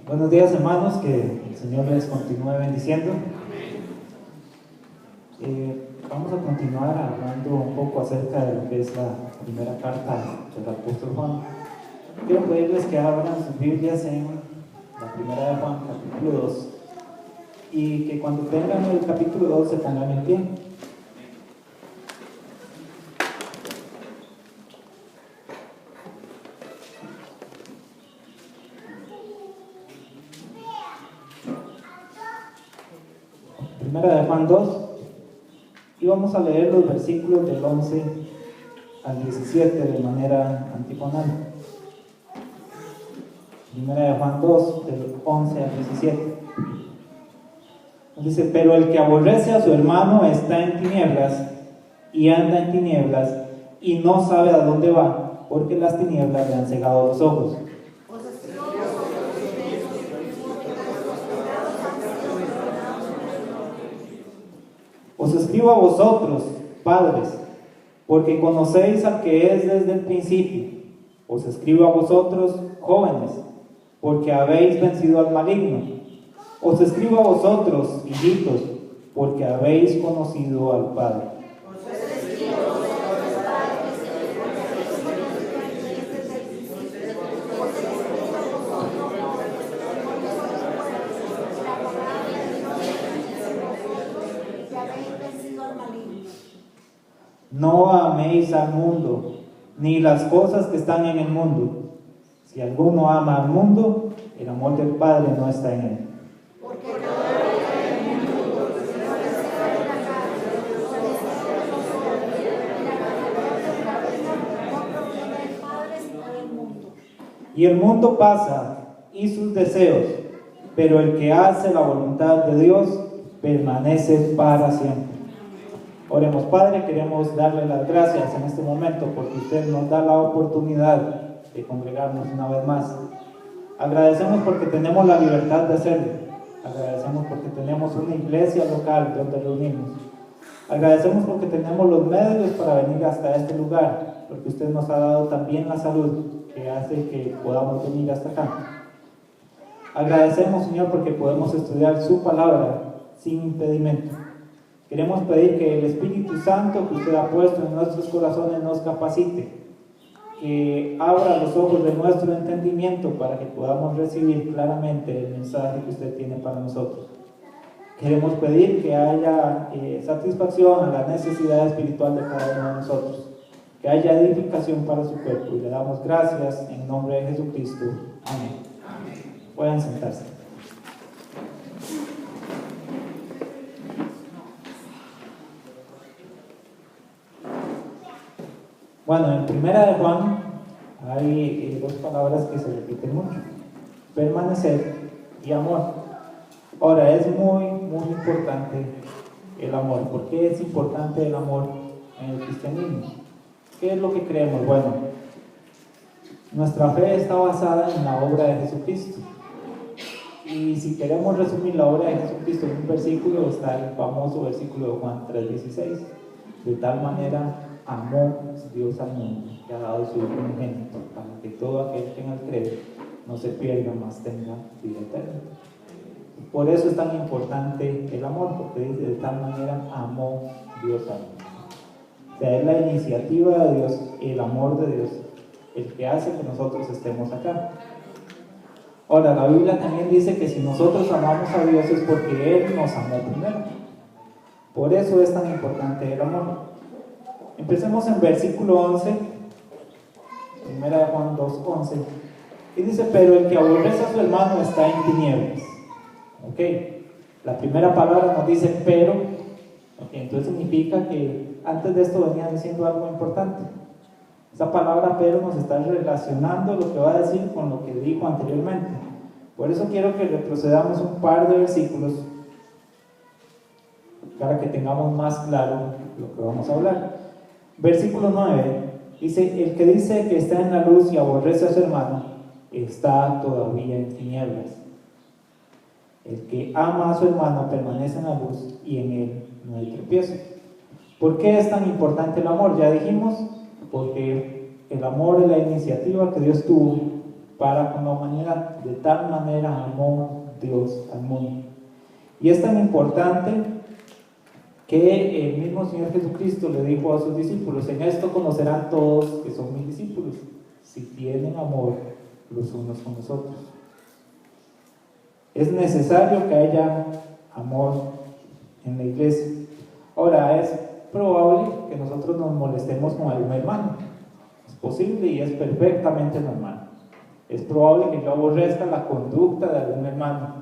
Buenos días, hermanos, que el Señor les continúe bendiciendo. Vamos a continuar hablando un poco acerca de lo que es la primera carta del apóstol Juan. Quiero pedirles que abran sus Biblias en la primera de Juan, capítulo 2, y que cuando tengan el capítulo 2 se pongan en pie. Primera de Juan 2, y vamos a leer los versículos del 11 al 17 de manera antifonal. Primera de Juan 2, del 11 al 17. Dice: pero el que aborrece a su hermano está en tinieblas, y anda en tinieblas, y no sabe a dónde va, porque las tinieblas le han cegado los ojos. Os escribo a vosotros, padres, porque conocéis al que es desde el principio. Os escribo a vosotros, jóvenes, porque habéis vencido al maligno. Os escribo a vosotros, hijitos, porque habéis conocido al Padre. No améis al mundo, ni las cosas que están en el mundo. Si alguno ama al mundo, el amor del Padre no está en él. Porque todo lo que hay en el mundo, y el mundo pasa, y sus deseos, pero el que hace la voluntad de Dios permanece para siempre. Oremos. Padre, queremos darle las gracias en este momento porque usted nos da la oportunidad de congregarnos una vez más. Agradecemos porque tenemos la libertad de hacerlo. Agradecemos porque tenemos una iglesia local donde reunirnos. Agradecemos porque tenemos los medios para venir hasta este lugar, porque usted nos ha dado también la salud que hace que podamos venir hasta acá. Agradecemos, Señor, porque podemos estudiar su palabra sin impedimento. Queremos pedir que el Espíritu Santo que usted ha puesto en nuestros corazones nos capacite, que abra los ojos de nuestro entendimiento para que podamos recibir claramente el mensaje que usted tiene para nosotros. Queremos pedir que haya satisfacción a la necesidad espiritual de cada uno de nosotros, que haya edificación para su cuerpo, y le damos gracias en nombre de Jesucristo. Amén. Pueden sentarse. Bueno, en primera de Juan hay dos palabras que se repiten mucho: permanecer y amor. Ahora, es muy importante el amor. ¿Por qué es importante el amor en el cristianismo? ¿Qué es lo que creemos? Bueno, nuestra fe está basada en la obra de Jesucristo. Y si queremos resumir la obra de Jesucristo en un versículo, está el famoso versículo de Juan 3:16. De tal manera amó Dios al mundo, que ha dado su Hijo unigénito, para que todo aquel que en él cree no se pierda, mas tenga vida eterna. Por eso es tan importante el amor, porque dice: de tal manera amó Dios al mundo. O sea, es la iniciativa de Dios, el amor de Dios, el que hace que nosotros estemos acá. Ahora, la Biblia también dice que si nosotros amamos a Dios es porque Él nos amó primero. Por eso es tan importante el amor. Empecemos en versículo 11, primera de Juan 2:11, y dice: pero el que aborrece a su hermano está en tinieblas. Ok, la primera palabra nos dice pero, okay, entonces significa que antes de esto venía diciendo algo importante. Esa palabra pero nos está relacionando lo que va a decir con lo que dijo anteriormente. Por eso quiero que retrocedamos un par de versículos para que tengamos más claro lo que vamos a hablar. Versículo 9 dice: el que dice que está en la luz y aborrece a su hermano está todavía en tinieblas. El que ama a su hermano permanece en la luz, y en él no hay tropiezo. ¿Por qué es tan importante el amor? Ya dijimos, porque el amor es la iniciativa que Dios tuvo para con la humanidad. De tal manera amó Dios al mundo. Y es tan importante que el mismo Señor Jesucristo le dijo a sus discípulos: en esto conocerán todos que son mis discípulos, si tienen amor los unos con los otros. Es necesario que haya amor en la iglesia. Ahora, es probable que nosotros nos molestemos con algún hermano. Es posible y es perfectamente normal. Es probable que yo aborrezca la conducta de algún hermano,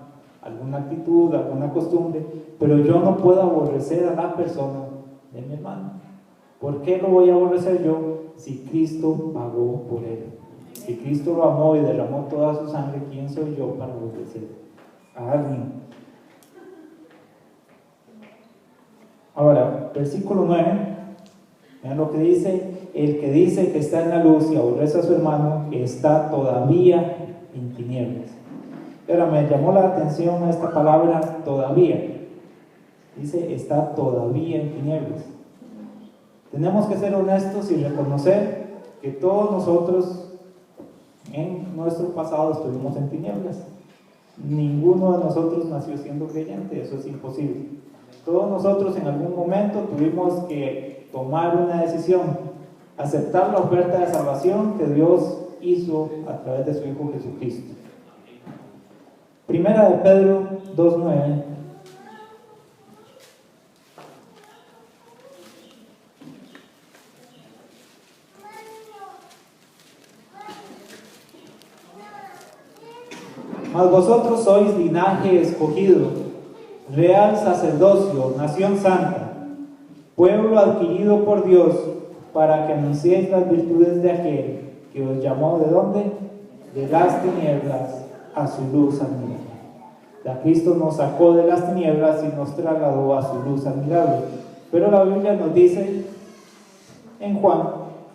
alguna actitud, alguna costumbre, pero yo no puedo aborrecer a la persona de mi hermano. ¿Por qué lo voy a aborrecer yo si Cristo pagó por él? Si Cristo lo amó y derramó toda su sangre, ¿quién soy yo para aborrecer a alguien? Ahora, versículo 9, vean lo que dice: el que dice que está en la luz y aborrece a su hermano, está todavía en tinieblas. Ahora, me llamó la atención esta palabra todavía. Dice, está todavía en tinieblas. Tenemos que ser honestos y reconocer que todos nosotros en nuestro pasado estuvimos en tinieblas. Ninguno de nosotros nació siendo creyente, eso es imposible. Todos nosotros en algún momento tuvimos que tomar una decisión, aceptar la oferta de salvación que Dios hizo a través de su Hijo Jesucristo. Primera de Pedro 2:9. Mas vosotros sois linaje escogido, real sacerdocio, nación santa, pueblo adquirido por Dios, para que anunciéis las virtudes de aquel que os llamó, ¿de dónde? De las tinieblas a su luz admirable. La Cristo nos sacó de las tinieblas y nos trasladó a su luz admirable. Pero la Biblia nos dice en Juan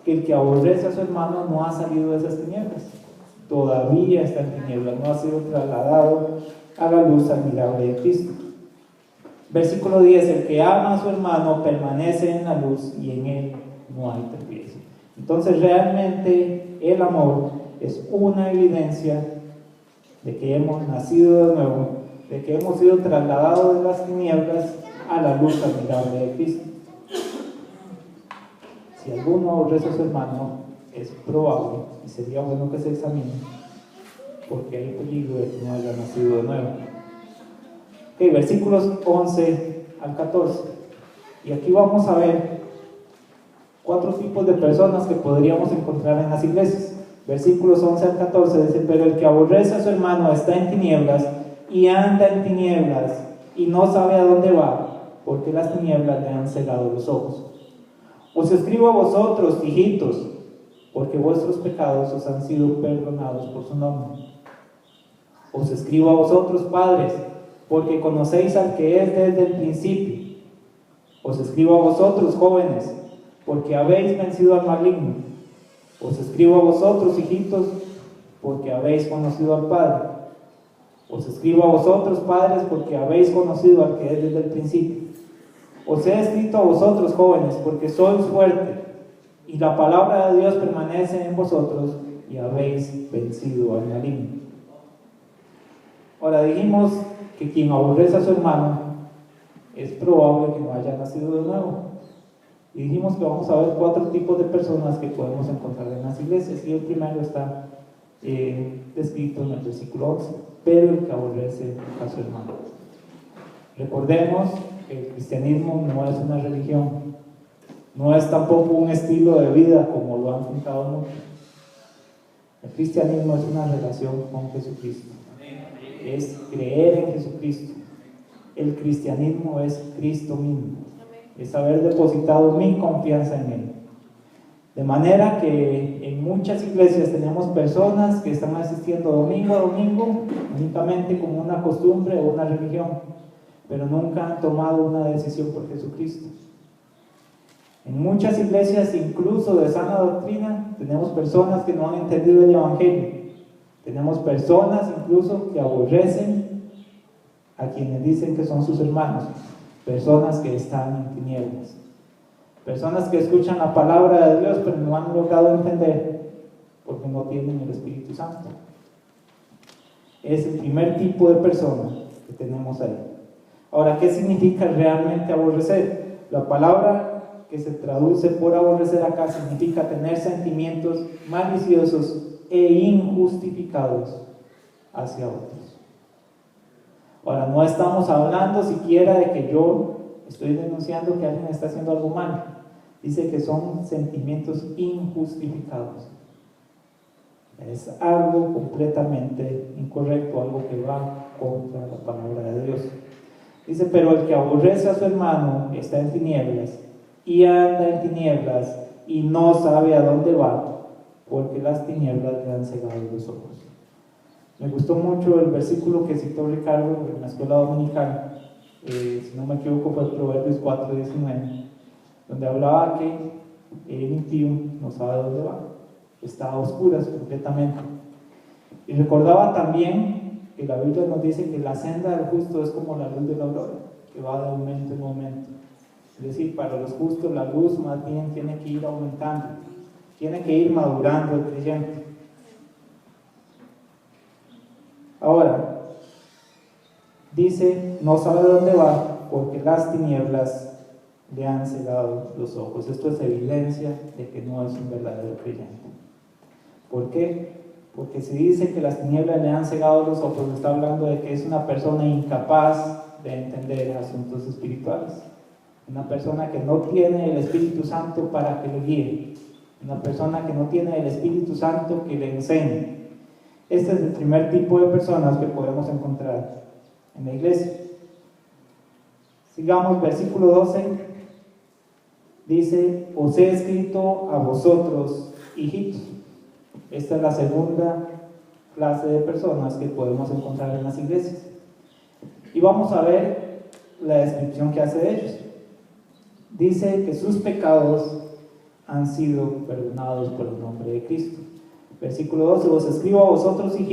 que el que aborrece a su hermano no ha salido de esas tinieblas, todavía está en tinieblas, no ha sido trasladado a la luz admirable de Cristo. Versículo 10: el que ama a su hermano permanece en la luz y en él no hay tropiezo. Entonces realmente el amor es una evidencia de que hemos nacido de nuevo, de que hemos sido trasladados de las tinieblas a la luz admirable de Cristo. Si alguno aborrece a su hermano, es probable y sería bueno que se examine, porque hay peligro de que no haya nacido de nuevo. Ok, versículos 11 al 14. Y aquí vamos a ver 4 tipos de personas que podríamos encontrar en las iglesias. Versículos 11 al 14 dice: pero el que aborrece a su hermano está en tinieblas y anda en tinieblas y no sabe a dónde va, porque las tinieblas le han cegado los ojos. Os escribo a vosotros, hijitos, porque vuestros pecados os han sido perdonados por su nombre. Os escribo a vosotros, padres, porque conocéis al que es desde el principio. Os escribo a vosotros, jóvenes, porque habéis vencido al maligno. Os escribo a vosotros, hijitos, porque habéis conocido al Padre. Os escribo a vosotros, padres, porque habéis conocido al que es desde el principio. Os he escrito a vosotros, jóvenes, porque sois fuertes, y la palabra de Dios permanece en vosotros, y habéis vencido al maligno. Ahora, dijimos que quien aborrece a su hermano es probable que no haya nacido de nuevo. Y dijimos que vamos a ver 4 tipos de personas que podemos encontrar en las iglesias, y el primero está descrito en el versículo 11: pero el que aborrece a su hermano. Recordemos que el cristianismo no es una religión, no es tampoco un estilo de vida como lo han pintado muchos. El cristianismo es una relación con Jesucristo, es creer en Jesucristo. El cristianismo es Cristo mismo, es haber depositado mi confianza en Él. De manera que en muchas iglesias tenemos personas que están asistiendo domingo a domingo únicamente como una costumbre o una religión, pero nunca han tomado una decisión por Jesucristo. En muchas iglesias, incluso de sana doctrina, tenemos personas que no han entendido el Evangelio. Tenemos personas incluso que aborrecen a quienes dicen que son sus hermanos, personas que están en tinieblas, personas que escuchan la palabra de Dios pero no han logrado entender porque no tienen el Espíritu Santo. Es el primer tipo de persona que tenemos ahí. Ahora, ¿qué significa realmente aborrecer? La palabra que se traduce por aborrecer acá significa tener sentimientos maliciosos e injustificados hacia otros. Ahora, no estamos hablando siquiera de que yo estoy denunciando que alguien está haciendo algo mal. Dice que son sentimientos injustificados. Es algo completamente incorrecto, algo que va contra la palabra de Dios. Dice, pero el que aborrece a su hermano está en tinieblas, y anda en tinieblas, y no sabe a dónde va, porque las tinieblas le han cegado los ojos. Me gustó mucho el versículo que citó Ricardo en la escuela dominical, si no me equivoco fue Proverbios 4:19, donde hablaba que el impío no sabe a dónde va, está a oscuras completamente. Y recordaba también que la Biblia nos dice que la senda del justo es como la luz de la aurora, que va de momento en momento. Es decir, para los justos la luz más bien tiene que ir aumentando, tiene que ir madurando el creyente. Ahora, dice, no sabe dónde va porque las tinieblas le han cegado los ojos. Esto es evidencia de que no es un verdadero creyente. ¿Por qué? Porque si dice que las tinieblas le han cegado los ojos, está hablando de que es una persona incapaz de entender asuntos espirituales. Una persona que no tiene el Espíritu Santo para que lo guíe. Una persona que no tiene el Espíritu Santo que le enseñe. Este es el primer tipo de personas que podemos encontrar en la iglesia. Sigamos, versículo 12. Dice, os he escrito a vosotros, hijitos. Esta es la segunda clase de personas que podemos encontrar en las iglesias. Y vamos a ver la descripción que hace de ellos. Dice que sus pecados han sido perdonados por el nombre de Cristo. Versículo 12, os escribo a vosotros, hijitos,